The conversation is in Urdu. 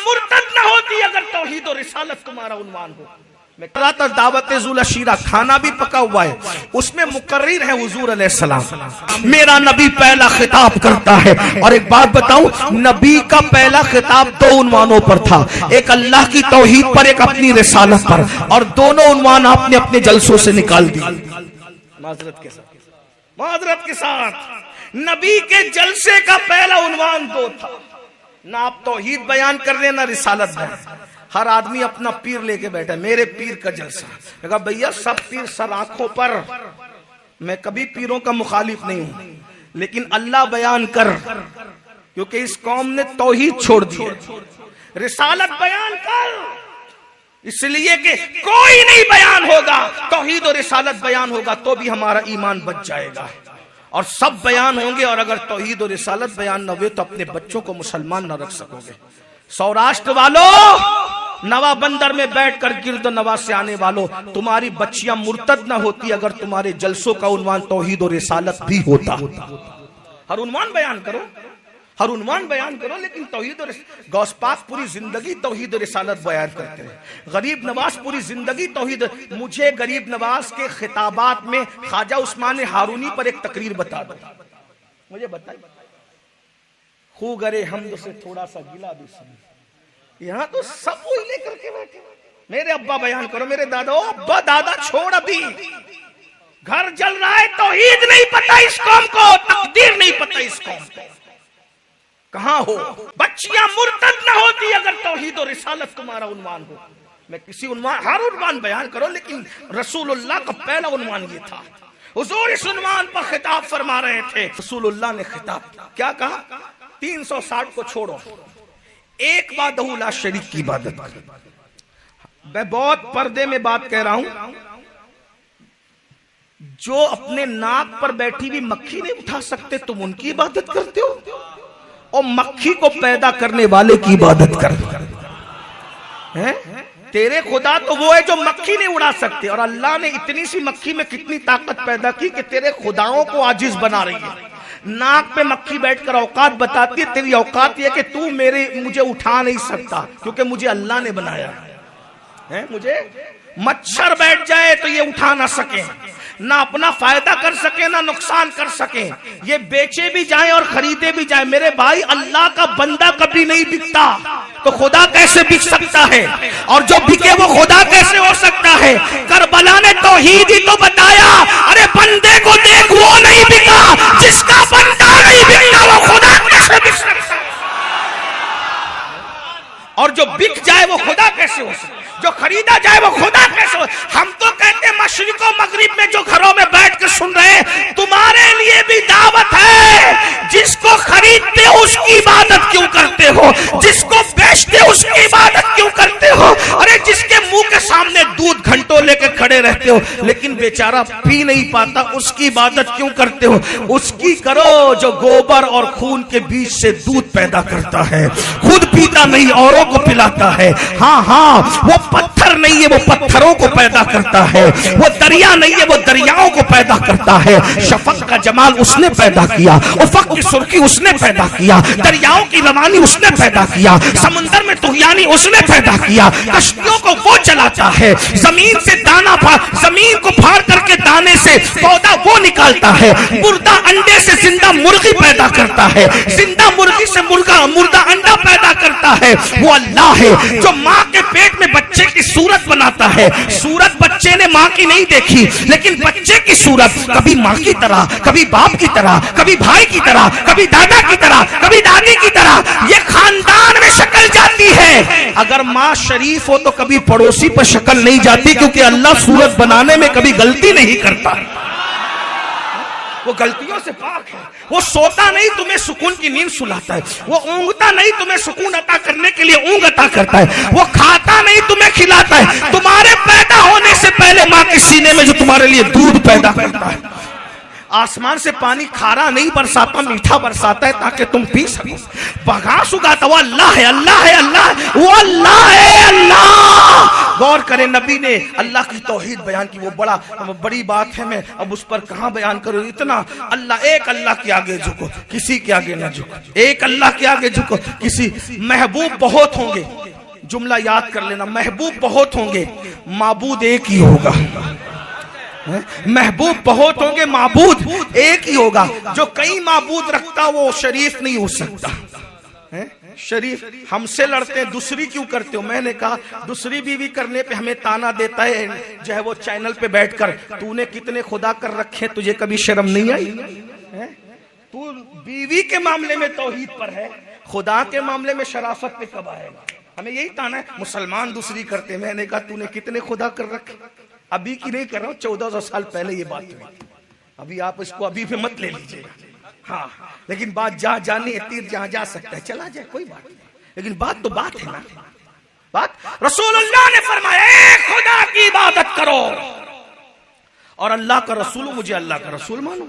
مرتد نہ ہوتی اگر توحید و رسالت تمہارا عنوان ہو۔ میں کہہ رہا تھا دعوت ذوالعشیرہ کھانا بھی پکا ہوا ہے، اس میں مقرر ہے حضور علیہ السلام۔ میرا نبی پہلا خطاب کرتا ہے، اور ایک بات بتاؤں، نبی کا پہلا خطاب دو عنوانوں پر تھا، ایک اللہ کی توحید پر، ایک اپنی رسالت پر، اور دونوں عنوان آپ نے اپنے جلسوں سے نکال دی۔ معذرت کے ساتھ نبی کے جلسے کا پہلا عنوان دو تھا، نہ آپ توحید بیان کر رہے نہ رسالت بیان۔ ہر آدمی اپنا پیر لے کے بیٹھا، میرے پیر کا جلسہ۔ میں کہا بھیا سب پیر سر آنکھوں پر، میں کبھی پیروں کا مخالف نہیں ہوں، لیکن اللہ بیان کر، کیونکہ اس قوم نے توحید چھوڑ دی، رسالت بیان کر، اس لیے کہ کوئی نہیں بیان ہوگا، توحید و رسالت بیان ہوگا تو بھی ہمارا ایمان بچ جائے گا، اور سب بیان ہوں گے، اور اگر توحید و رسالت بیان نہ ہوئے تو اپنے بچوں کو مسلمان نہ رکھ سکو گے۔ سوراشٹر والوں، نوا بندر میں بیٹھ کر گرد نواز سے آنے والوں، تمہاری بچیاں مرتد نہ ہوتی اگر تمہارے جلسوں کا عنوان توحید و رسالت بھی ہوتا۔ ہر عنوان بیان کرو، ہر عنوان بیان کرو، لیکن توحید و رسالت۔ غوث پاک پوری زندگی توحید و رسالت بیان کرتے ہیں، غریب نواز پوری زندگی توحید۔ مجھے غریب نواز کے خطابات میں خواجہ عثمان ہارونی پر ایک تقریر بتا دو، مجھے بتائیں۔ خو گرے حمد سے تھوڑا سا گلا بھی سن، یہاں تو سب وہی لے کر کے بیٹھے۔ میرے ابا بیان کرو، میرے دادا، ابا دادا چھوڑ، ابھی گھر جل رہا ہے، توحید نہیں پتہ اس قوم کو، تقدیر نہیں پتہ اس قوم کو، کہاں ہو؟ بچیاں مرتد نہ ہوتی اگر توحید و رسالت تمہارا عنوان ہو۔ میں کسی عنوان، ہر عنوان بیان کرو، لیکن رسول اللہ کا پہلا عنوان یہ تھا۔ حضور اس عنوان پر خطاب فرما رہے تھے۔ رسول اللہ نے خطاب کیا کہا؟ 360 کو چھوڑو، ایک وحدہ لا شریک کی عبادت کرو۔ میں بہت پردے میں بات کہہ رہا ہوں، جو اپنے ناک پر بیٹھی بھی مکھی نہیں اٹھا سکتے تم ان کی عبادت کرتے ہو، اور مکھی کو پیدا کرنے والے کی عبادت کرتے ہیں۔ تیرے خدا تو وہ ہے جو مکھی نہیں اڑا سکتے، اور اللہ نے اتنی سی مکھی میں کتنی طاقت پیدا کی کہ تیرے خداؤں کو عاجز بنا رہی ہے۔ ناک پہ مکھی بیٹھ کر اوقات بتاتی ہے، تیری اوقات یہ کہ تو مجھے اٹھا نہیں سکتا کیونکہ مجھے اللہ نے بنایا ہے۔ مجھے مچھر بیٹھ جائے تو یہ اٹھا نہ سکیں، نہ اپنا فائدہ کر سکیں نہ نقصان کر سکیں، یہ بیچے بھی جائیں اور خریدے بھی جائیں۔ میرے بھائی، اللہ کا بندہ کبھی نہیں بکتا تو خدا کیسے بک سکتا ہے؟ اور جو بکے وہ خدا کیسے ہو سکتا ہے؟ کربلا نے توحید ہی تو بتایا، ارے بندے کو دیکھ، وہ نہیں بکا، جس کا بندہ نہیں بکتا وہ خدا کیسے بک سکتا ہے؟ اور جو بک جائے وہ خدا کیسے ہو سکتا ہے؟ جو خریدا جائے وہ خدا کیسے ہو؟ ہم تو کہتے ہیں مشرق و مغرب میں جو گھروں میں بیٹھ کے سن رہے ہیں، تمہارے لیے بھی دعوت ہے، جس کو خریدتے ہو اس کی عبادت کیوں کرتے ہو؟ جس کو بیچتے ہو اس کی عبادت کیوں کرتے ہو؟ ارے جس کے منہ کے سامنے دودھ گھنٹوں لے کے کھڑے رہتے ہو لیکن بیچارہ پی نہیں پاتا، اس کی عبادت کیوں کرتے ہو؟ اس کی کرو جو گوبر اور خون کے بیچ سے دودھ پیدا کرتا ہے، خود پیتا نہیں اوروں کو پلاتا ہے۔ ہاں، وہ پتھر نہیں ہے، وہ پتھروں کو پیدا کرتا ہے، وہ دریا نہیں ہے، وہ دریاؤں کو پیدا کرتا ہے۔ شفق کا جمال اس نے پیدا کیا، افق کی سرخی اس نے پیدا کیا، دریاؤں کی روانی اس نے پیدا کیا، سمندر میں طغیانی اس نے پیدا کیا، کشتیوں کو وہ چلاتا ہے، زمین سے دانا زمین کو پھاڑ کر کے دانے سے پودا وہ نکالتا ہے، مردہ انڈے سے زندہ مرغی پیدا کرتا ہے، زندہ مرغی سے مردہ انڈا پیدا کرتا ہے۔ وہ اللہ ہے جو ماں کے پیٹ میں بچے کی صورت بناتا ہے۔ صورت بچے نے ماں کی نہیں دیکھی، لیکن بچے کی صورت کبھی ماں کی طرح، کبھی باپ کی طرح، کبھی بھائی کی طرح، کبھی دادا کی طرح، کبھی دادی کی طرح، یہ خاندان میں شکل جاتی ہے۔ اگر ماں شریف ہو تو کبھی پڑوسی پر شکل نہیں جاتی، کیونکہ اللہ صورت بنانے میں کبھی غلطی نہیں کرتا، وہ غلطیوں سے پاک ہے۔ وہ سوتا نہیں تمہیں سکون کی نیند سلاتا ہے، وہ اونگتا نہیں تمہیں سکون عطا کرنے کے لیے اونگ عطا کرتا ہے، وہ کھاتا نہیں تمہیں کھلاتا ہے، تمہارے پیدا ہونے سے پہلے ماں کے سینے میں جو تمہارے لیے دودھ پیدا کرتا ہے۔ آسمان سے پانی کھارا نہیں برساتا، میٹھا برساتا ہے تاکہ تم پی سکو۔ بگاس اگاتا وہ اللہ ہے، اللہ ہے، اللہ ہے، وہ اللہ ہے، اللہ غور کریں، نبی نے اللہ کی توحید بیان کی، وہ بڑی بات ہے، میں اب اس پر کہاں بیان کروں اتنا. ایک اللہ کے آگے جھکو، کسی کے آگے نہ جھکو. ایک اللہ کے آگے جھکو، کسی. محبوب بہت ہوں گے، جملہ یاد کر لینا، محبوب بہت ہوں گے، معبود ایک ہی ہوگا. محبوب بہت ہوں گے، معبود ایک ہی ہوگا. جو کئی معبود رکھتا وہ شریف نہیں ہو سکتا. شریف ہم سے لڑتے ہیں، دوسری کیوں کرتے ہو؟ میں نے کہا دوسری بیوی کرنے پہ ہمیں تانا دیتا ہے جو ہے وہ چینل پہ بیٹھ کر، تو نے کتنے خدا کر رکھے، تجھے کبھی شرم نہیں آئی؟ تو بیوی کے معاملے میں توحید پر ہے، خدا کے معاملے میں شرافت پہ کب آئے گا؟ ہمیں یہی تانا ہے مسلمان دوسری کرتے. میں نے کہا تو نے کتنے خدا کر رکھے؟ ابھی کی نہیں کر رہا ہوں، 1400 سال پہلے یہ بات ہوئی. ابھی آپ اس کو ابھی پہ مت لے لیجئے. ہاں لیکن بات جہاں جانی ہے، تیر جہاں جا سکتا ہے چلا جائے، کوئی بات نہیں. لیکن بات تو بات ہے نا. بات رسول اللہ نے فرمایا ایک خدا کی عبادت کرو، اور اللہ کا رسول، مجھے اللہ کا رسول مانو.